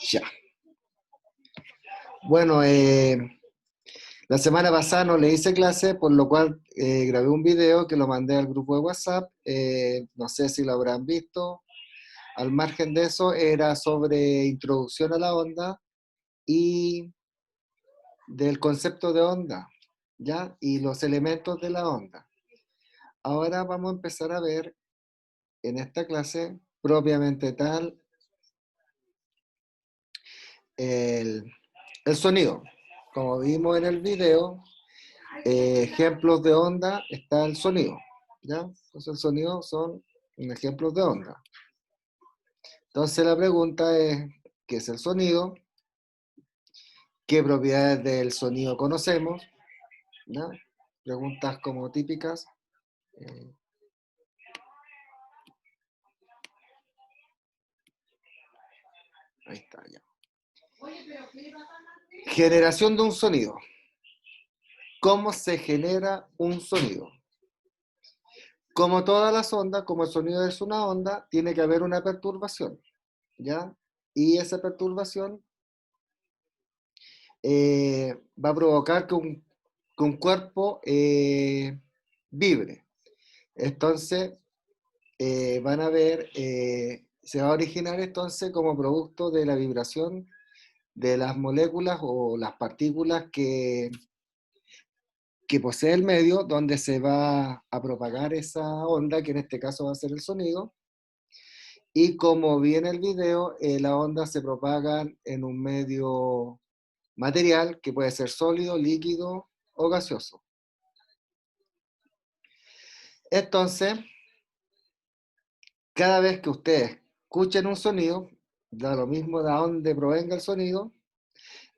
Ya. Bueno, la semana pasada no le hice clase, por lo cual grabé un video que lo mandé al grupo de WhatsApp. No sé si lo habrán visto. Al margen de eso, era sobre introducción a la onda y del concepto de onda, ¿ya? Y los elementos de la onda. Ahora vamos a empezar a ver en esta clase propiamente tal el, el sonido. Como vimos en el video, ejemplos de onda está el sonido, ¿ya? Entonces el sonido son ejemplos de onda. Entonces la pregunta es, ¿qué es el sonido? ¿Qué propiedades del sonido conocemos? ¿Ya? Preguntas como típicas. Eh, Ahí está, ya. Generación de un sonido. ¿Cómo se genera un sonido? Como todas las ondas, como el sonido es una onda, tiene que haber una perturbación, ¿ya? Y esa perturbación va a provocar que un cuerpo vibre. Entonces, van a ver, se va a originar entonces como producto de la vibración de las moléculas o las partículas que posee el medio donde se va a propagar esa onda, que en este caso va a ser el sonido. Y como vi en el video, la onda se propaga en un medio material que puede ser sólido, líquido o gaseoso. Entonces, cada vez que ustedes escuchen un sonido, da lo mismo de dónde provenga el sonido,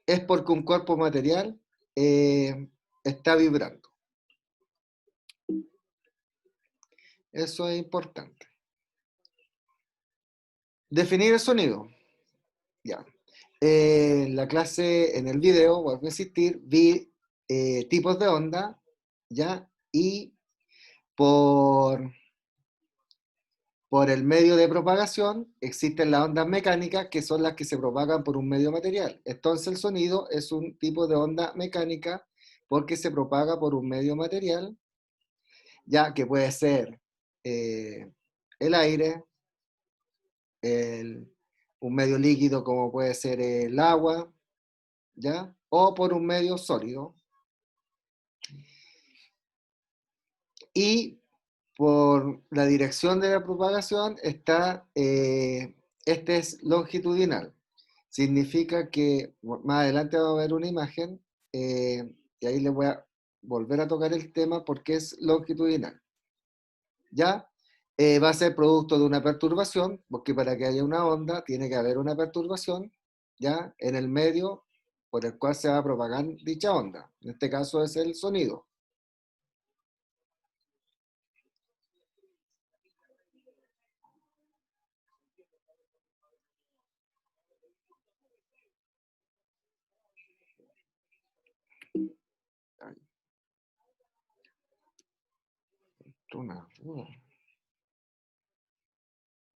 es porque un cuerpo material está vibrando. Eso es importante. Definir el sonido. Ya. En la clase, en el video, vuelvo a insistir, vi tipos de onda, ¿ya? Y por, por el medio de propagación existen las ondas mecánicas, que son las que se propagan por un medio material. Entonces el sonido es un tipo de onda mecánica porque se propaga por un medio material, ya que puede ser el aire, el, un medio líquido como puede ser el agua, ¿ya? O por un medio sólido. Y por la dirección de la propagación está, este es longitudinal. Significa que, más adelante vamos a ver una imagen, y ahí les voy a volver a tocar el tema porque es longitudinal. ¿Ya? Va a ser producto de una perturbación, porque para que haya una onda tiene que haber una perturbación, ¿ya? En el medio por el cual se va a propagar dicha onda. En este caso es el sonido.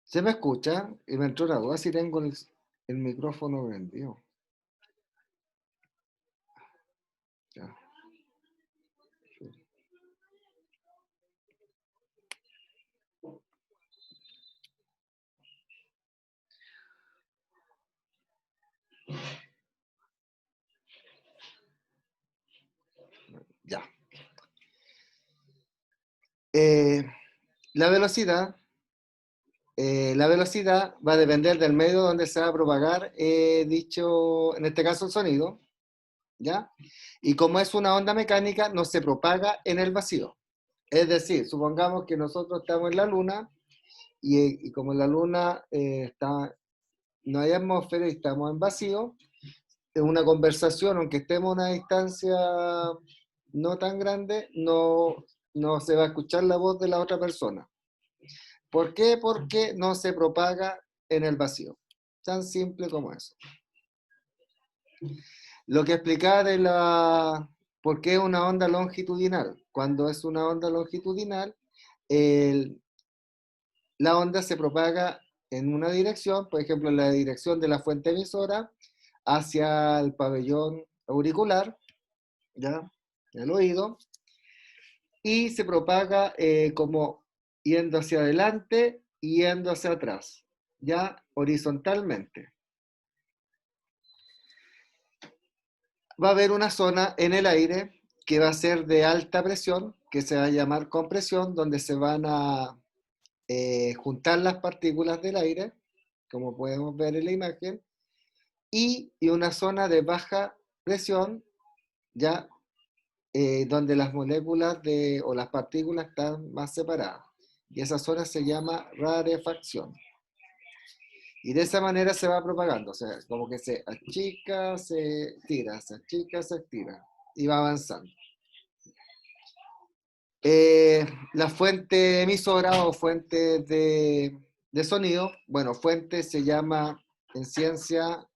¿Se me escucha? Y me entró la duda si tengo el micrófono prendido. Ya. Ya. Eh, la velocidad, la velocidad va a depender del medio donde se va a propagar dicho, en este caso el sonido, ¿ya? Y como es una onda mecánica, no se propaga en el vacío. Es decir, supongamos que nosotros estamos en la Luna y como en la Luna no hay atmósfera y estamos en vacío, en una conversación, aunque estemos a una distancia no tan grande, no se va a escuchar la voz de la otra persona. ¿Por qué? Porque no se propaga en el vacío. Tan simple como eso. Lo que explicaba de por qué una onda longitudinal. Cuando es una onda longitudinal, la onda se propaga en una dirección, por ejemplo, en la dirección de la fuente emisora, hacia el pabellón auricular, ¿ya? El oído, y se propaga como yendo hacia adelante y yendo hacia atrás, ya horizontalmente. Va a haber una zona en el aire que va a ser de alta presión, que se va a llamar compresión, donde se van a juntar las partículas del aire, como podemos ver en la imagen, y una zona de baja presión, ya donde las moléculas o las partículas están más separadas. Y esa zona se llama rarefacción. Y de esa manera se va propagando, o sea, como que se achica, se tira, se achica, se tira, y va avanzando. La fuente emisora o fuente de sonido, bueno, fuente se llama en ciencia,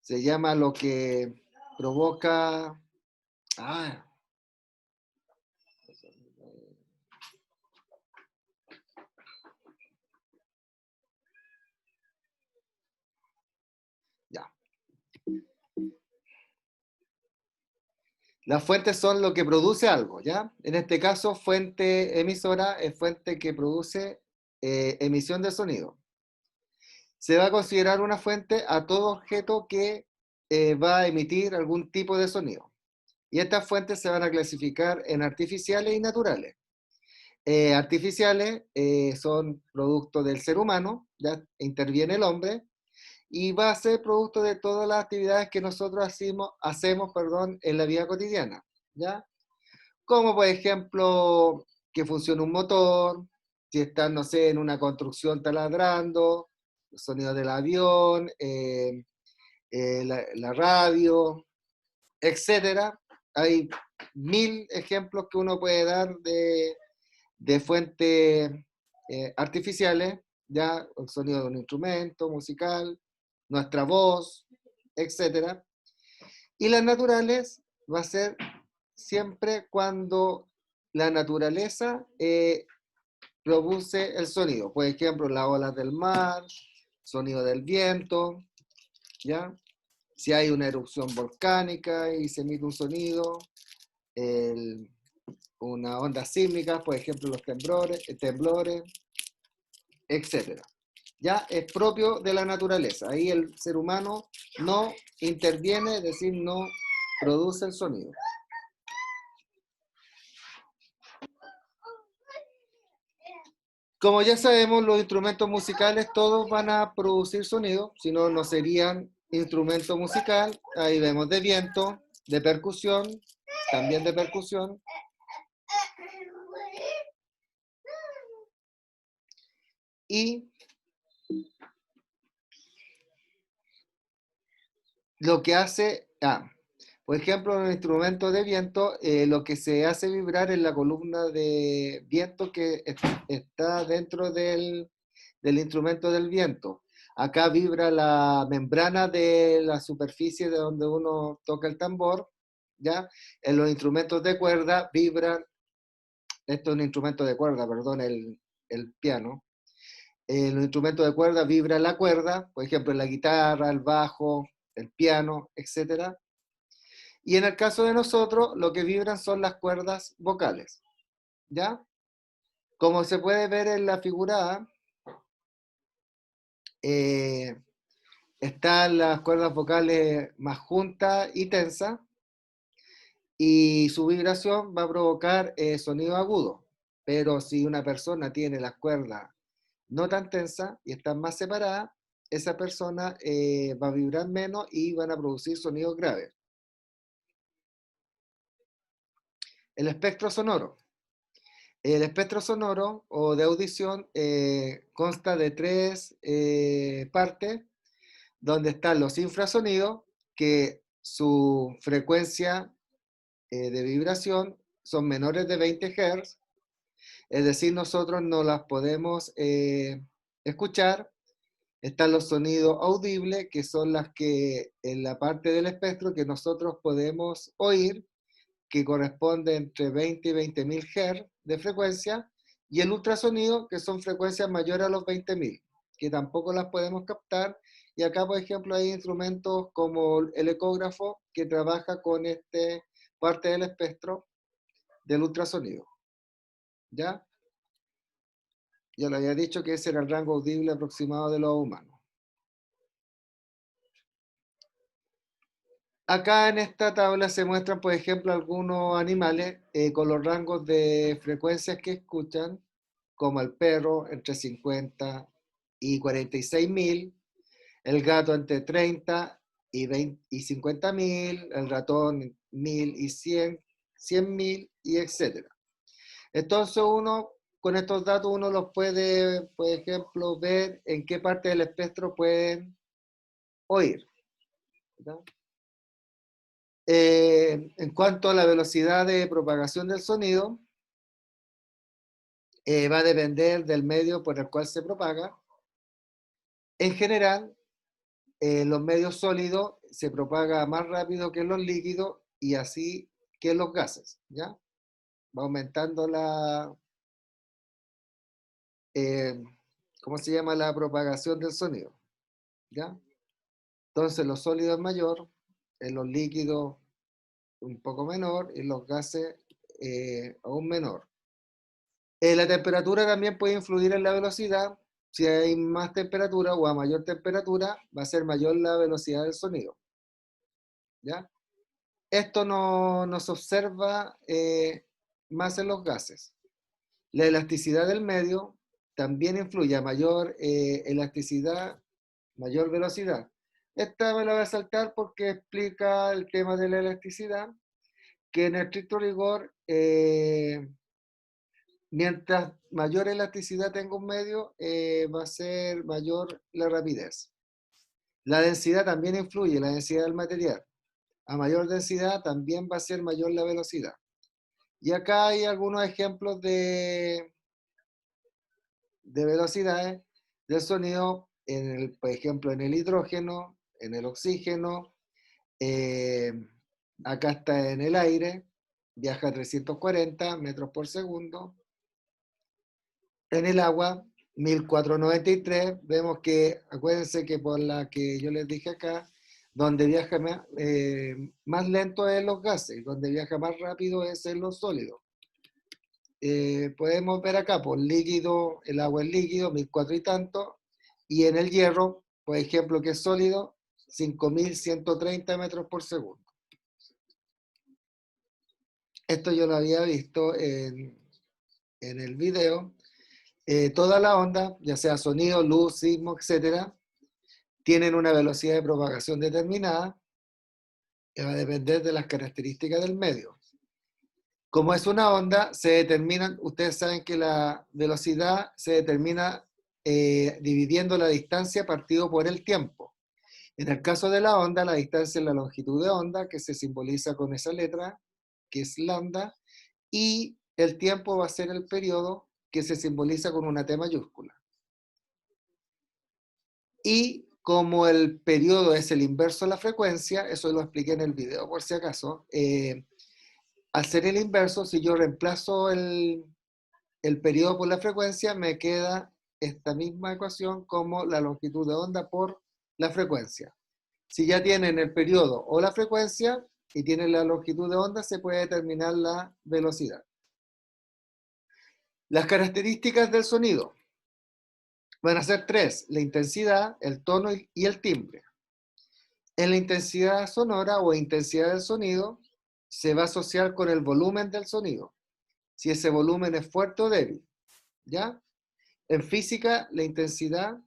se llama lo que provoca, ah, ya. Las fuentes son lo que produce algo, ¿ya? En este caso, fuente emisora es fuente que produce emisión de sonido. Se va a considerar una fuente a todo objeto que va a emitir algún tipo de sonido. Y estas fuentes se van a clasificar en artificiales y naturales. Artificiales son producto del ser humano, ya interviene el hombre, y va a ser producto de todas las actividades que nosotros hacemos en la vida cotidiana, ¿ya? Como por ejemplo, que funcione un motor, si estás, no sé, en una construcción taladrando, el sonido del avión, la radio, etcétera. Hay mil ejemplos que uno puede dar de fuentes artificiales, ya el sonido de un instrumento musical, nuestra voz, etcétera. Y las naturales va a ser siempre cuando la naturaleza produce el sonido. Por ejemplo, las olas del mar, sonido del viento, ¿ya? Si hay una erupción volcánica y se emite un sonido, el, una onda sísmica, por ejemplo, los temblores, etcétera. Ya es propio de la naturaleza. Ahí el ser humano no interviene, es decir, no produce el sonido. Como ya sabemos, los instrumentos musicales todos van a producir sonido, si no, no serían instrumento musical. Ahí vemos de viento, de percusión, también de percusión. Y lo que hace, por ejemplo, en el instrumento de viento, lo que se hace vibrar es la columna de viento que está dentro del instrumento del viento. Acá vibra la membrana de la superficie de donde uno toca el tambor, ¿ya? En los instrumentos de cuerda vibran, esto es un instrumento de cuerda, perdón, el piano. En los instrumentos de cuerda vibra la cuerda, por ejemplo, en la guitarra, el bajo, el piano, etcétera. Y en el caso de nosotros, lo que vibran son las cuerdas vocales, ¿ya? Como se puede ver en la figura A, están las cuerdas vocales más juntas y tensas, y su vibración va a provocar sonido agudo. Pero si una persona tiene las cuerdas no tan tensas y están más separadas, esa persona va a vibrar menos y van a producir sonidos graves. El espectro sonoro. El espectro sonoro o de audición consta de tres partes, donde están los infrasonidos, que su frecuencia de vibración son menores de 20 Hz, es decir, nosotros no las podemos escuchar. Están los sonidos audibles, que son las que en la parte del espectro que nosotros podemos oír, que corresponde entre 20 y 20.000 Hz de frecuencia, y el ultrasonido, que son frecuencias mayores a los 20.000, que tampoco las podemos captar. Y acá, por ejemplo, hay instrumentos como el ecógrafo, que trabaja con parte del espectro del ultrasonido. ¿Ya? Ya lo había dicho que ese era el rango audible aproximado de los humanos. Acá en esta tabla se muestran, por ejemplo, algunos animales con los rangos de frecuencias que escuchan, como el perro entre 50 y 46.000, el gato entre 30 y 50.000, el ratón 1.000 y 100.000 y etcétera. Entonces uno, con estos datos uno los puede, por ejemplo, ver en qué parte del espectro pueden oír, ¿verdad? En cuanto a la velocidad de propagación del sonido, va a depender del medio por el cual se propaga. En general, los medios sólidos se propaga más rápido que los líquidos y así que los gases, ¿ya? Va aumentando eh, ¿cómo se llama? La propagación del sonido, ¿ya? Entonces los sólidos es mayor, en los líquidos un poco menor y los gases aún menor. La temperatura también puede influir en la velocidad. Si hay más temperatura o a mayor temperatura, va a ser mayor la velocidad del sonido, ¿ya? Esto no se observa más en los gases. La elasticidad del medio también influye a mayor elasticidad, mayor velocidad. Esta me la voy a saltar porque explica el tema de la elasticidad, que en estricto rigor, mientras mayor elasticidad tenga un medio, va a ser mayor la rapidez. La densidad también influye, la densidad del material. A mayor densidad también va a ser mayor la velocidad. Y acá hay algunos ejemplos de velocidades del sonido, por ejemplo, en el hidrógeno, en el oxígeno, eh, acá está en el aire, viaja a 340 metros por segundo. En el agua, 1493, vemos que, acuérdense que por la que yo les dije acá, donde viaja más lento es los gases, donde viaja más rápido es en los sólidos. Podemos ver acá, por líquido, el agua es líquido, 1400 y tanto, y en el hierro, por ejemplo, que es sólido, 5130 metros por segundo. Esto yo lo había visto en el video. Toda la onda, ya sea sonido, luz, sismo, etcétera, tienen una velocidad de propagación determinada que va a depender de las características del medio. Como es una onda, se determinan, ustedes saben que la velocidad se determina dividiendo la distancia partido por el tiempo. En el caso de la onda, la distancia es la longitud de onda, que se simboliza con esa letra, que es lambda, y el tiempo va a ser el periodo, que se simboliza con una T mayúscula. Y como el periodo es el inverso de la frecuencia, eso lo expliqué en el video por si acaso, al ser el inverso, si yo reemplazo el periodo por la frecuencia, me queda esta misma ecuación como la longitud de onda por la frecuencia. Si ya tienen el periodo o la frecuencia y tienen la longitud de onda, se puede determinar la velocidad. Las características del sonido van a ser tres: la intensidad, el tono y el timbre. En la intensidad sonora o intensidad del sonido se va a asociar con el volumen del sonido, si ese volumen es fuerte o débil, ¿ya? En física, la intensidad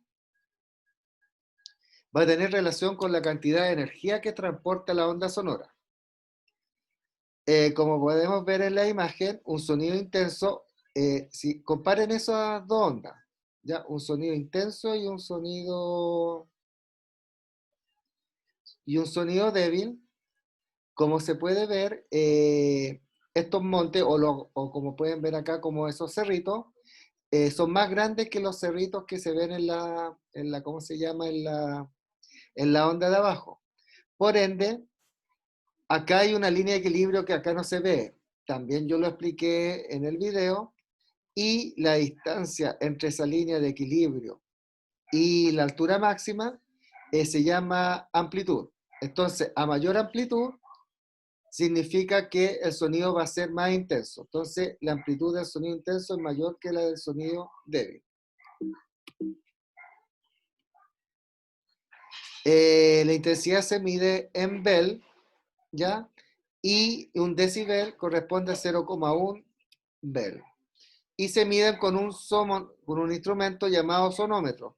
va a tener relación con la cantidad de energía que transporta la onda sonora. Como podemos ver en la imagen, un sonido intenso, si comparen esas dos ondas, ¿ya? Un sonido intenso y un sonido débil. Como se puede ver, estos montes, o como pueden ver acá, como esos cerritos, son más grandes que los cerritos que se ven ¿cómo se llama? En la onda de abajo. Por ende, acá hay una línea de equilibrio que acá no se ve. También yo lo expliqué en el video. y la distancia entre esa línea de equilibrio y la altura máxima se llama amplitud. Entonces, a mayor amplitud significa que el sonido va a ser más intenso. Entonces, la amplitud del sonido intenso es mayor que la del sonido débil. La intensidad se mide en Bell, ¿ya? Y un decibel corresponde a 0,1 Bell. Y se miden con un instrumento llamado sonómetro.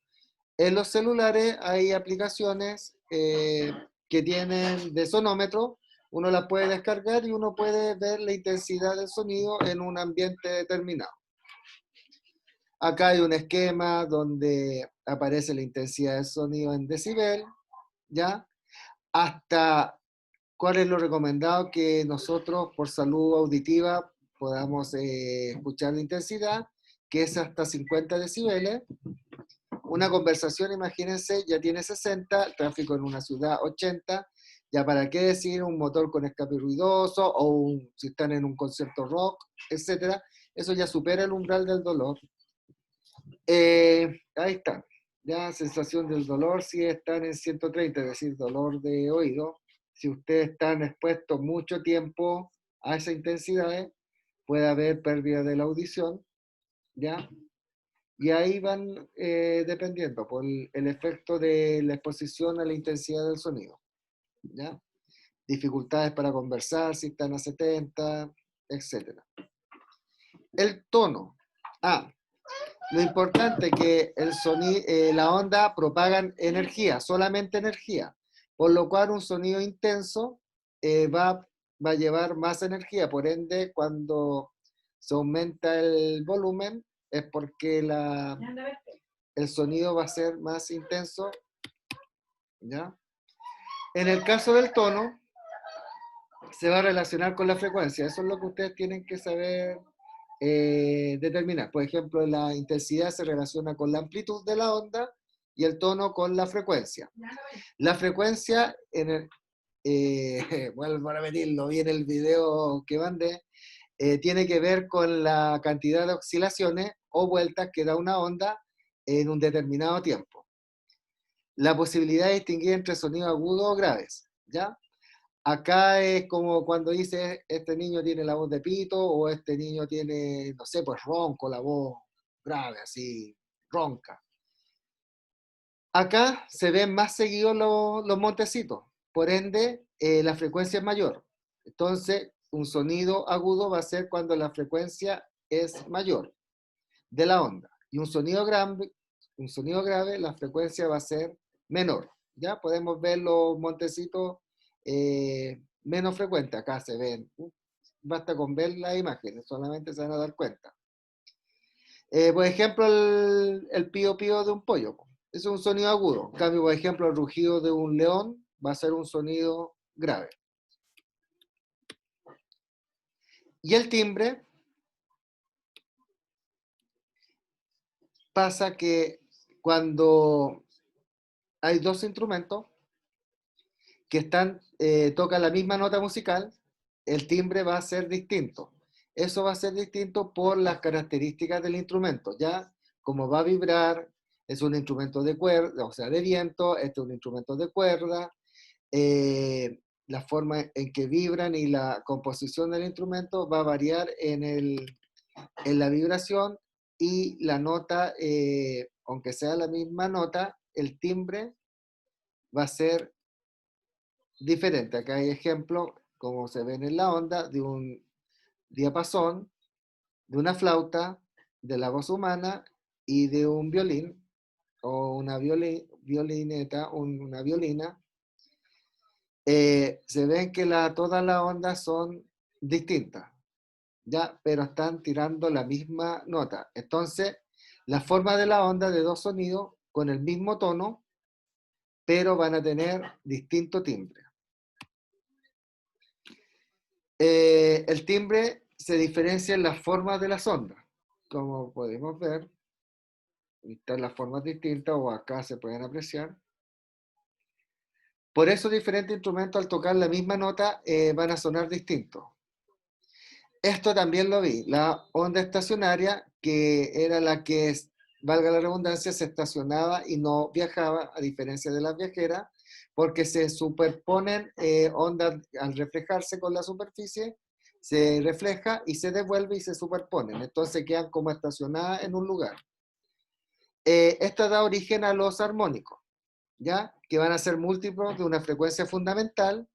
En los celulares hay aplicaciones que tienen de sonómetro, uno las puede descargar y uno puede ver la intensidad del sonido en un ambiente determinado. Acá hay un esquema donde aparece la intensidad del sonido en decibel, ¿ya? Hasta cuál es lo recomendado que nosotros por salud auditiva podamos escuchar la intensidad, que es hasta 50 decibeles. Una conversación, imagínense, ya tiene 60, tráfico en una ciudad 80, ya para qué decir un motor con escape ruidoso o si están en un concierto rock, etcétera, eso ya supera el umbral del dolor. Ahí está, ya sensación del dolor si están en 130, es decir, dolor de oído. Si ustedes están expuestos mucho tiempo a esa intensidad, puede haber pérdida de la audición, ¿ya? Y ahí van dependiendo por el efecto de la exposición a la intensidad del sonido, ¿ya? Dificultades para conversar si están a 70, etc. El tono. Lo importante es que la onda propagan energía, solamente energía, por lo cual un sonido intenso va a llevar más energía, por ende cuando se aumenta el volumen es porque el sonido va a ser más intenso, ¿ya? En el caso del tono, se va a relacionar con la frecuencia, eso es lo que ustedes tienen que saber determinar. Por ejemplo, la intensidad se relaciona con la amplitud de la onda y el tono con la frecuencia. La frecuencia, vuelvo a repetirlo, vi en el video que mandé, tiene que ver con la cantidad de oscilaciones o vueltas que da una onda en un determinado tiempo. La posibilidad de distinguir entre sonidos agudos o graves, ¿ya? Acá es como cuando dice, este niño tiene la voz de pito, o este niño tiene, no sé, pues ronco, la voz grave, así, ronca. Acá se ven más seguidos los montecitos, por ende, la frecuencia es mayor. Entonces, un sonido agudo va a ser cuando la frecuencia es mayor de la onda. Y un sonido grave, la frecuencia va a ser menor. Ya podemos ver los montecitos menos frecuentes. Acá se ven. Basta con ver las imágenes, solamente se van a dar cuenta. Por ejemplo, el pío pío de un pollo. Es un sonido agudo. En cambio, por ejemplo, el rugido de un león va a ser un sonido grave. Y el timbre pasa que cuando hay dos instrumentos que tocan la misma nota musical, el timbre va a ser distinto. Eso va a ser distinto por las características del instrumento, ya como va a vibrar, es un instrumento de cuerda, o sea, de viento, este es un instrumento de cuerda, la forma en que vibran y la composición del instrumento va a variar en la vibración y la nota, aunque sea la misma nota, el timbre va a ser diferente. Acá hay ejemplos, como se ven en la onda, de un diapasón, de una flauta, de la voz humana y de un violín o una violineta, una violina. Se ven que todas las ondas son distintas, ¿ya? Pero están tirando la misma nota. Entonces, la forma de la onda de dos sonidos con el mismo tono, pero van a tener distinto timbre. El timbre se diferencia en las formas de las ondas. Como podemos ver, están las formas distintas o acá se pueden apreciar. Por eso diferentes instrumentos al tocar la misma nota van a sonar distintos. Esto también lo vi, la onda estacionaria, que era la que, valga la redundancia, se estacionaba y no viajaba, a diferencia de las viajeras, porque se superponen ondas al reflejarse con la superficie, se refleja y se devuelve y se superponen, entonces quedan como estacionadas en un lugar. Esto da origen a los armónicos, ¿ya? Que van a ser múltiplos de una frecuencia fundamental.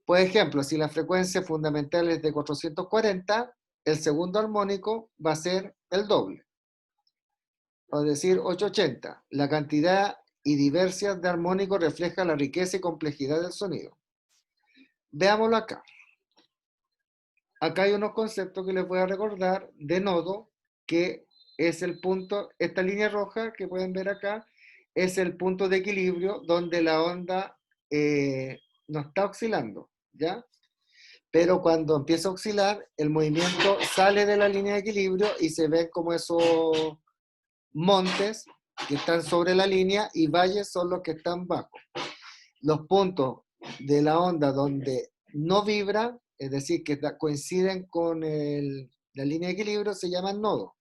Por ejemplo, si la frecuencia fundamental es de 440, el segundo armónico va a ser el doble, es decir, 880. La cantidad y diversidad de armónicos refleja la riqueza y complejidad del sonido. Veámoslo acá. Acá hay unos conceptos que les voy a recordar de nodo, que es el punto, esta línea roja que pueden ver acá, es el punto de equilibrio donde la onda no está oscilando, ¿ya? Pero cuando empieza a oscilar, el movimiento sale de la línea de equilibrio y se ven como esos montes que están sobre la línea y valles son los que están bajo. Los puntos de la onda donde no vibra, es decir, que coinciden con la línea de equilibrio, se llaman nodos.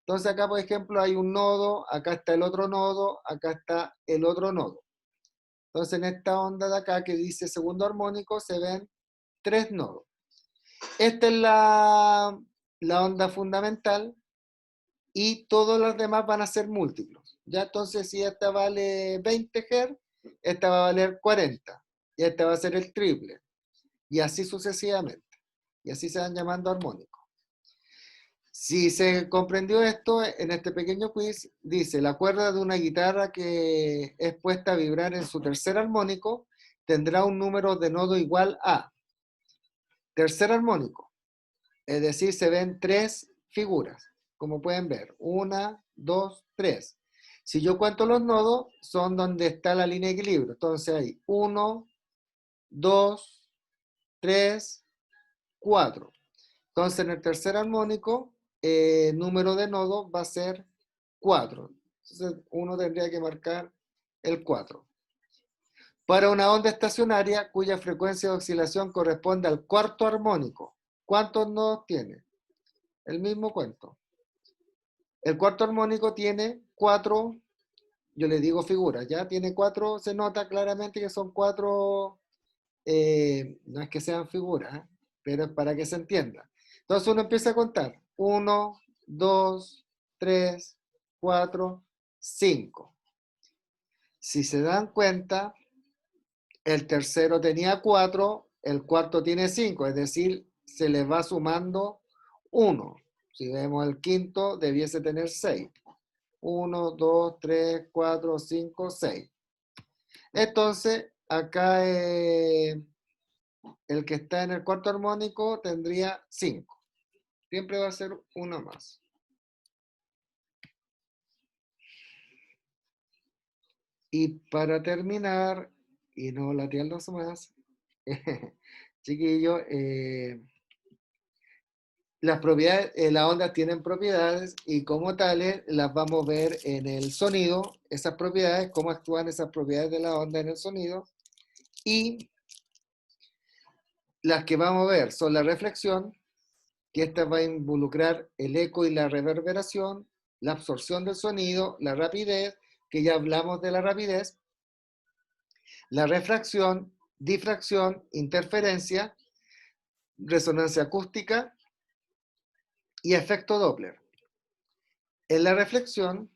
Entonces acá, por ejemplo, hay un nodo, acá está el otro nodo, acá está el otro nodo. Entonces en esta onda de acá que dice segundo armónico se ven 3 nodos. Esta es la onda fundamental y todos los demás van a ser múltiplos. Ya entonces si esta vale 20 Hz, esta va a valer 40 y esta va a ser el triple y así sucesivamente. Y así se van llamando armónicos. Si se comprendió esto, en este pequeño quiz dice, la cuerda de una guitarra que es puesta a vibrar en su tercer armónico tendrá un número de nodo igual a tercer armónico. Es decir, se ven 3 figuras, como pueden ver. 1, 2, 3. Si yo cuento los nodos, son donde está la línea de equilibrio. Entonces hay 1, 2, 3, 4. Entonces en el tercer armónico, el número de nodos va a ser 4. Entonces uno tendría que marcar el 4. Para una onda estacionaria cuya frecuencia de oscilación corresponde al cuarto armónico, ¿cuántos nodos tiene? El mismo cuento. El cuarto armónico tiene 4, yo le digo figuras, ya tiene 4, se nota claramente que son 4, no es que sean figuras, ¿eh? Pero es para que se entienda. Entonces uno empieza a contar, 1, 2, 3, 4, 5. Si se dan cuenta, el tercero tenía 4, el cuarto tiene 5, es decir, se le va sumando 1. Si vemos el quinto, debiese tener 6. 1, 2, 3, 4, 5, 6. Entonces, acá el que está en el cuarto armónico tendría 5. Siempre va a ser uno más. Y para terminar, y no latearlos más, chiquillos, las propiedades, las ondas tienen propiedades y como tales las vamos a ver en el sonido, esas propiedades, cómo actúan esas propiedades de la onda en el sonido. Y las que vamos a ver son la reflexión, que esta va a involucrar el eco y la reverberación, la absorción del sonido, la rapidez, que ya hablamos de la rapidez, la refracción, difracción, interferencia, resonancia acústica y efecto Doppler. En la reflexión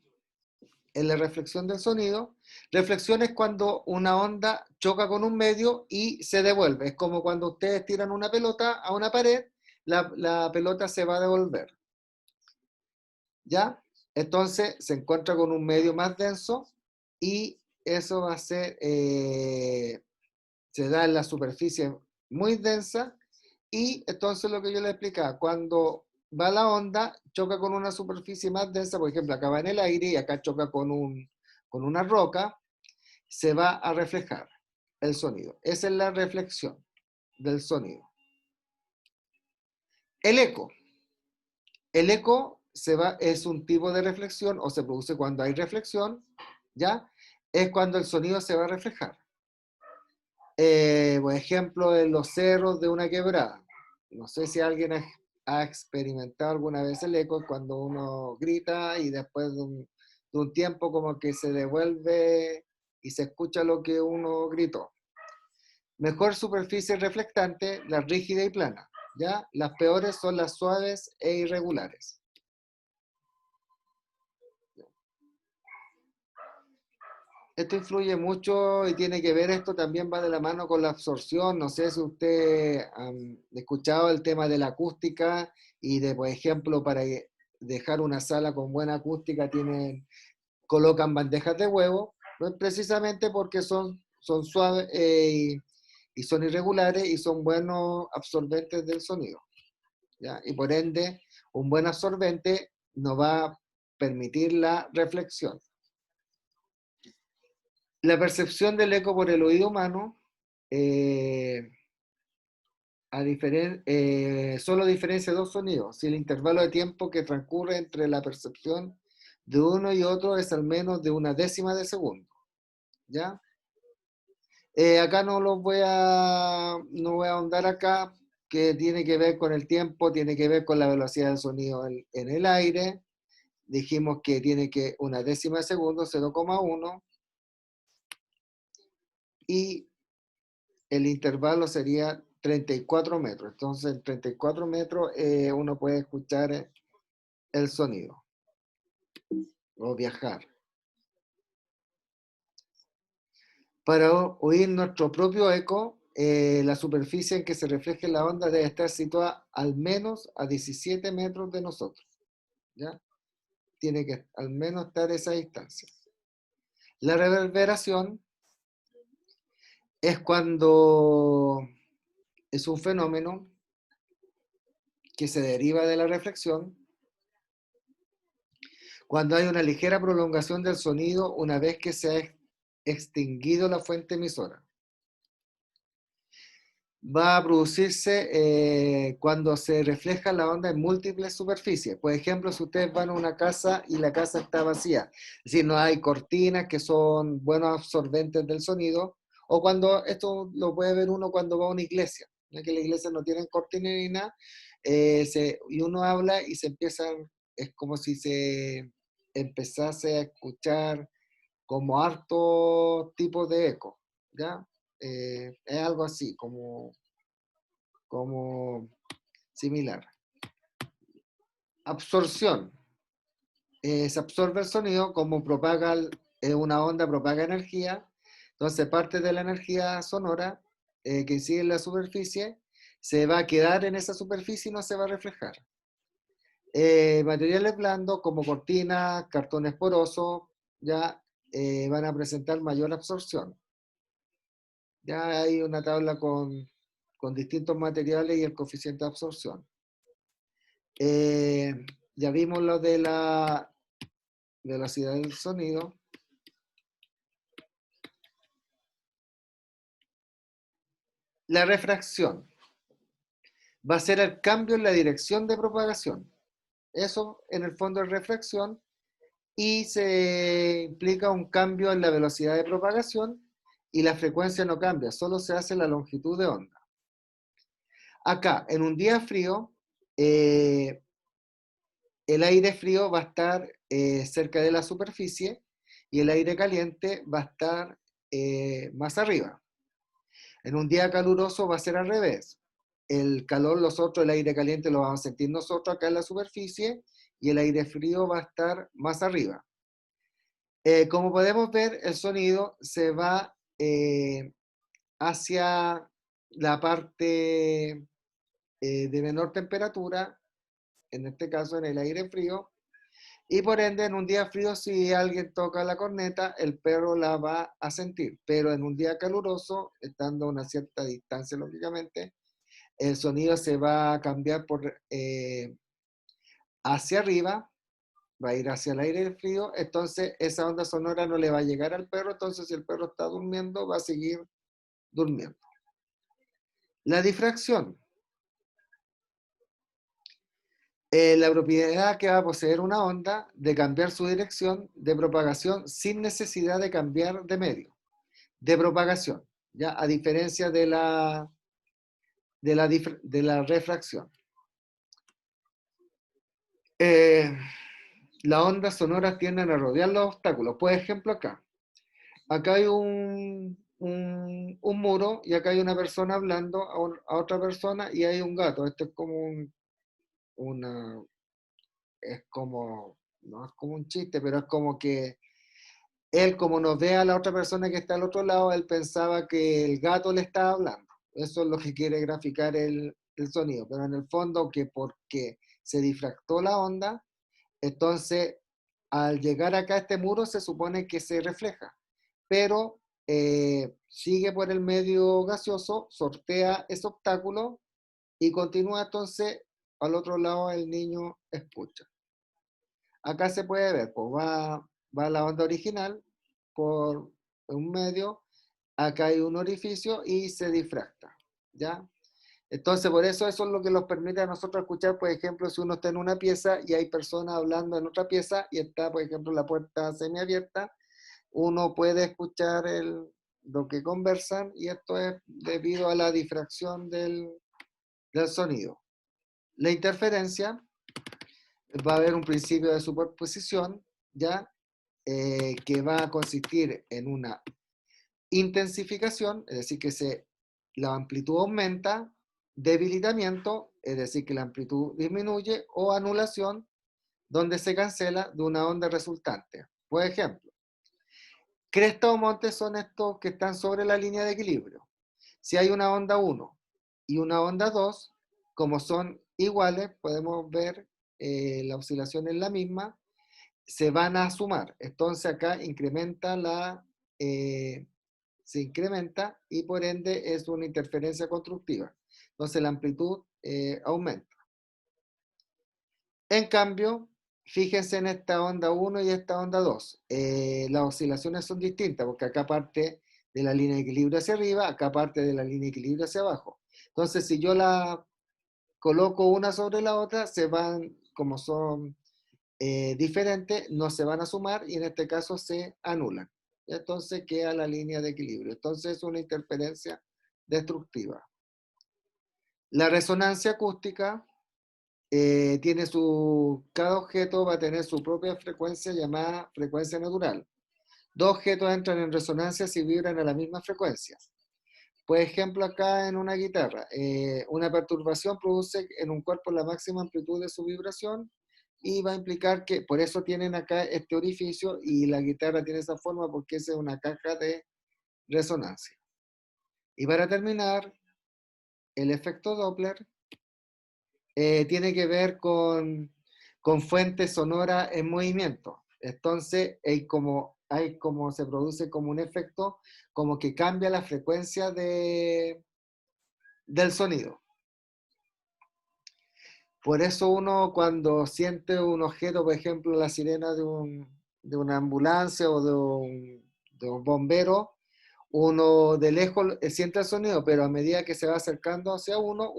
del sonido, reflexión es cuando una onda choca con un medio y se devuelve. Es como cuando ustedes tiran una pelota a una pared, la pelota se va a devolver. ¿Ya? Entonces se encuentra con un medio más denso y eso va a ser, se da en la superficie muy densa y entonces lo que yo le explicaba, cuando va la onda, choca con una superficie más densa, por ejemplo, acá va en el aire y acá choca con una roca, se va a reflejar el sonido. Esa es la reflexión del sonido. El eco. El eco es un tipo de reflexión o se produce cuando hay reflexión, ¿ya? Es cuando el sonido se va a reflejar. Por ejemplo, en los cerros de una quebrada. no sé si alguien ha experimentado alguna vez el eco cuando uno grita y después de un tiempo como que se devuelve y se escucha lo que uno gritó. Mejor superficie reflectante, la rígida y plana. ¿Ya? Las peores son las suaves e irregulares. Esto influye mucho y tiene que ver, esto también va de la mano con la absorción. No sé si usted ha escuchado el tema de la acústica y de, por ejemplo, para dejar una sala con buena acústica colocan bandejas de huevo, pues precisamente porque son suaves y son irregulares y son buenos absorbentes del sonido. ¿Ya? Y por ende, un buen absorbente nos va a permitir la reflexión. La percepción del eco por el oído humano solo diferencia dos sonidos. Si el intervalo de tiempo que transcurre entre la percepción de uno y otro es al menos de una décima de segundo. ¿Ya? Acá no voy a ahondar acá, que tiene que ver con el tiempo, tiene que ver con la velocidad del sonido en el aire. Dijimos que tiene que una décima de segundo, 0,1, y el intervalo sería 34 metros. Entonces, en 34 metros uno puede escuchar el sonido o viajar. Para oír nuestro propio eco, la superficie en que se refleje la onda debe estar situada al menos a 17 metros de nosotros. ¿Ya? Tiene que al menos estar a esa distancia. La reverberación es cuando es un fenómeno que se deriva de la reflexión, cuando hay una ligera prolongación del sonido una vez que se ha extinguido la fuente emisora. Va a producirse cuando se refleja la onda en múltiples superficies. Por ejemplo, si ustedes van a una casa y la casa está vacía, es decir, no hay cortinas que son buenos absorbentes del sonido, o cuando, esto lo puede ver uno cuando va a una iglesia, ¿no? Que la iglesia no tienen cortinas ni nada, y uno habla y se empieza, es como si se empezase a escuchar como harto tipo de eco, ¿ya? Es algo así, como similar. Absorción. Se absorbe el sonido como una onda propaga energía, entonces parte de la energía sonora que incide en la superficie se va a quedar en esa superficie y no se va a reflejar. Materiales blandos como cortinas, cartones porosos, ya van a presentar mayor absorción. Ya hay una tabla con distintos materiales y el coeficiente de absorción. Ya vimos lo de la velocidad del sonido. La refracción va a ser el cambio en la dirección de propagación. Eso en el fondo es refracción y se implica un cambio en la velocidad de propagación y la frecuencia no cambia, solo se hace la longitud de onda. Acá, en un día frío, el aire frío va a estar cerca de la superficie y el aire caliente va a estar más arriba. En un día caluroso va a ser al revés. El calor, el aire caliente lo vamos a sentir nosotros acá en la superficie y el aire frío va a estar más arriba. Como podemos ver, el sonido se va hacia la parte de menor temperatura, en este caso en el aire frío, y por ende en un día frío si alguien toca la corneta, el perro la va a sentir, pero en un día caluroso, estando a una cierta distancia lógicamente, el sonido se va a cambiar hacia arriba, va a ir hacia el aire frío, entonces esa onda sonora no le va a llegar al perro, entonces si el perro está durmiendo, va a seguir durmiendo. La difracción. La propiedad que va a poseer una onda de cambiar su dirección de propagación sin necesidad de cambiar de medio de propagación, ¿ya? A diferencia de de la refracción. Las ondas sonoras tienden a rodear los obstáculos. Por ejemplo, acá hay un muro y acá hay una persona hablando a otra persona y hay un gato. Esto es como una, es como, no es como un chiste, pero es como que él, como nos ve a la otra persona que está al otro lado, él pensaba que el gato le estaba hablando. Eso es lo que quiere graficar el sonido, pero en el fondo que porque se difractó la onda, entonces al llegar acá a este muro se supone que se refleja, pero sigue por el medio gaseoso, sortea ese obstáculo y continúa entonces al otro lado el niño escucha. Acá se puede ver, pues va la onda original por un medio, acá hay un orificio y se difracta, ¿ya? Entonces, por eso es lo que nos permite a nosotros escuchar, por ejemplo, si uno está en una pieza y hay personas hablando en otra pieza y está, por ejemplo, la puerta semiabierta, uno puede escuchar lo que conversan y esto es debido a la difracción del sonido. La interferencia, va a haber un principio de superposición, ¿ya? Que va a consistir en una intensificación, es decir, que la amplitud aumenta, debilitamiento, es decir, que la amplitud disminuye, o anulación, donde se cancela de una onda resultante. Por ejemplo, cresta o monte son estos que están sobre la línea de equilibrio. Si hay una onda 1 y una onda 2, como son iguales, podemos ver la oscilación es la misma, se van a sumar. Entonces acá se incrementa y por ende es una interferencia constructiva. Entonces la amplitud aumenta. En cambio, fíjense en esta onda 1 y esta onda 2. Las oscilaciones son distintas porque acá parte de la línea de equilibrio hacia arriba, acá parte de la línea de equilibrio hacia abajo. Entonces, si yo la coloco una sobre la otra, se van, como son diferentes, no se van a sumar y en este caso se anulan. Entonces queda la línea de equilibrio. Entonces es una interferencia destructiva. La resonancia acústica cada objeto va a tener su propia frecuencia llamada frecuencia natural. Dos objetos entran en resonancia si vibran a la misma frecuencia. Por ejemplo, acá en una guitarra, una perturbación produce en un cuerpo la máxima amplitud de su vibración y va a implicar que, por eso tienen acá este orificio y la guitarra tiene esa forma porque esa es una caja de resonancia. Y para terminar, el efecto Doppler tiene que ver con fuentes sonoras en movimiento. Entonces, hay como se produce como un efecto, como que cambia la frecuencia del sonido. Por eso uno cuando siente un objeto, por ejemplo, la sirena de una ambulancia o de un bombero, uno de lejos siente el sonido, pero a medida que se va acercando hacia uno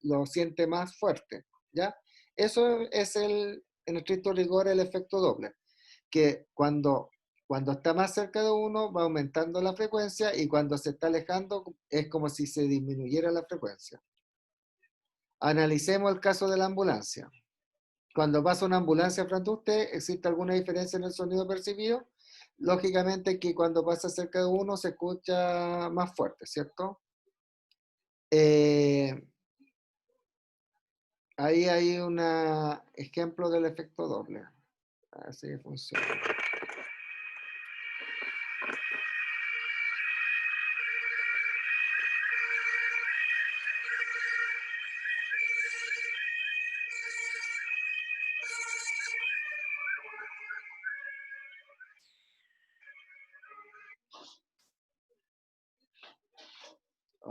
lo siente más fuerte, ¿ya? Eso es en estricto rigor el efecto Doppler, que cuando está más cerca de uno va aumentando la frecuencia y cuando se está alejando es como si se disminuyera la frecuencia. Analicemos el caso de la ambulancia. Cuando pasa una ambulancia frente a usted, ¿existe alguna diferencia en el sonido percibido? Lógicamente que cuando pasa cerca de uno se escucha más fuerte, ¿cierto? Ahí hay un ejemplo del efecto Doppler. Así funciona.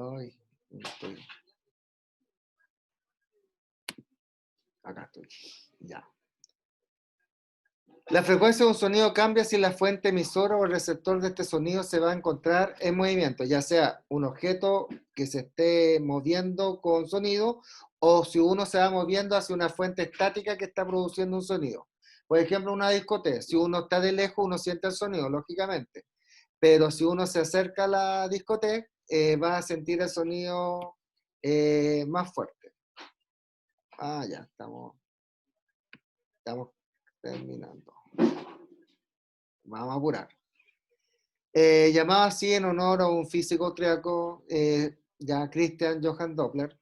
Ay, estoy. Acá estoy. Ya. La frecuencia de un sonido cambia si la fuente emisora o el receptor de este sonido se va a encontrar en movimiento, ya sea un objeto que se esté moviendo con sonido o si uno se va moviendo hacia una fuente estática que está produciendo un sonido. Por ejemplo, una discoteca, si uno está de lejos uno siente el sonido, lógicamente, pero si uno se acerca a la discoteca va a sentir el sonido más fuerte. Ah, ya, estamos terminando. Vamos a apurar. Llamado así en honor a un físico austríaco, ya Christian Johann Doppler.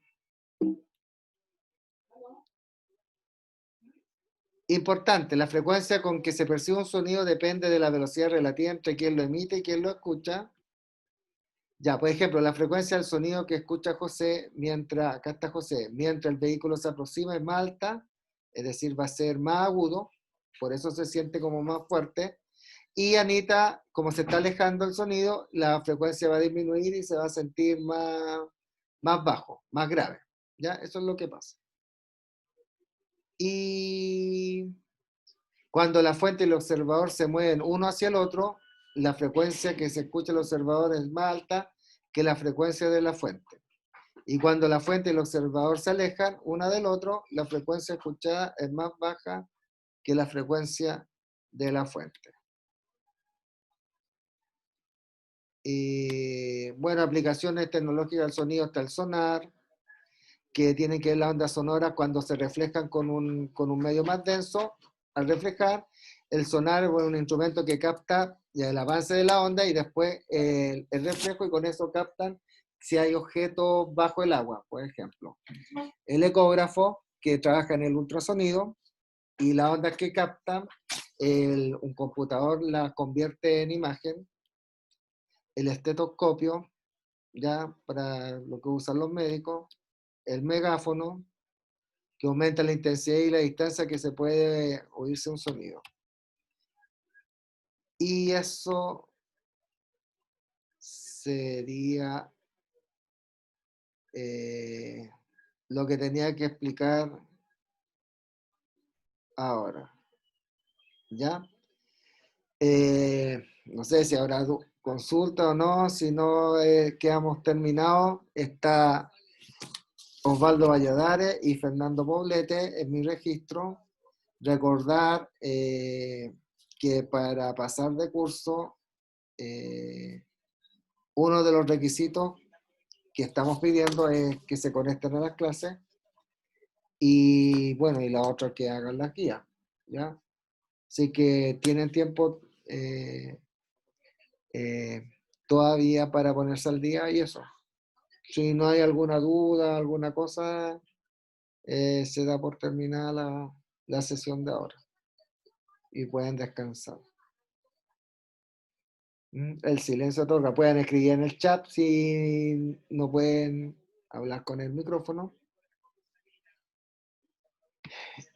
Importante, la frecuencia con que se percibe un sonido depende de la velocidad relativa entre quien lo emite y quien lo escucha. Ya, por ejemplo, la frecuencia del sonido que escucha José mientras, acá está José, mientras el vehículo se aproxima es más alta, es decir, va a ser más agudo, por eso se siente como más fuerte. Y Anita, como se está alejando el sonido, la frecuencia va a disminuir y se va a sentir más bajo, más grave. ¿Ya? Eso es lo que pasa. Y cuando la fuente y el observador se mueven uno hacia el otro, la frecuencia que se escucha el observador es más alta que la frecuencia de la fuente. Y cuando la fuente y el observador se alejan una del otro, la frecuencia escuchada es más baja que la frecuencia de la fuente. Y bueno, aplicaciones tecnológicas del sonido está el sonar, que tienen que ver las ondas sonoras cuando se reflejan con un medio más denso. Al reflejar, el sonar es un instrumento que capta ya el avance de la onda y después el reflejo, y con eso captan si hay objetos bajo el agua, por ejemplo. El ecógrafo, que trabaja en el ultrasonido, y las ondas que captan, un computador las convierte en imagen. El estetoscopio, ya para lo que usan los médicos. El megáfono, que aumenta la intensidad y la distancia que se puede oírse un sonido. Y eso sería lo que tenía que explicar ahora. ¿Ya? No sé si habrá consulta o no, si no quedamos terminados. Está Osvaldo Valladares y Fernando Poblete en mi registro. Recordar que para pasar de curso, uno de los requisitos que estamos pidiendo es que se conecten a las clases y bueno, y la otra que hagan las guías, ¿ya? Así que tienen tiempo eh, todavía para ponerse al día y eso. Si no hay alguna duda, alguna cosa, se da por terminada la sesión de ahora y pueden descansar. El silencio otorga. Pueden escribir en el chat si no pueden hablar con el micrófono.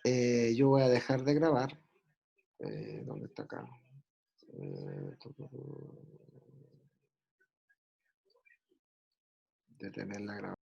Yo voy a dejar de grabar. ¿Dónde está acá? Detener la grabación.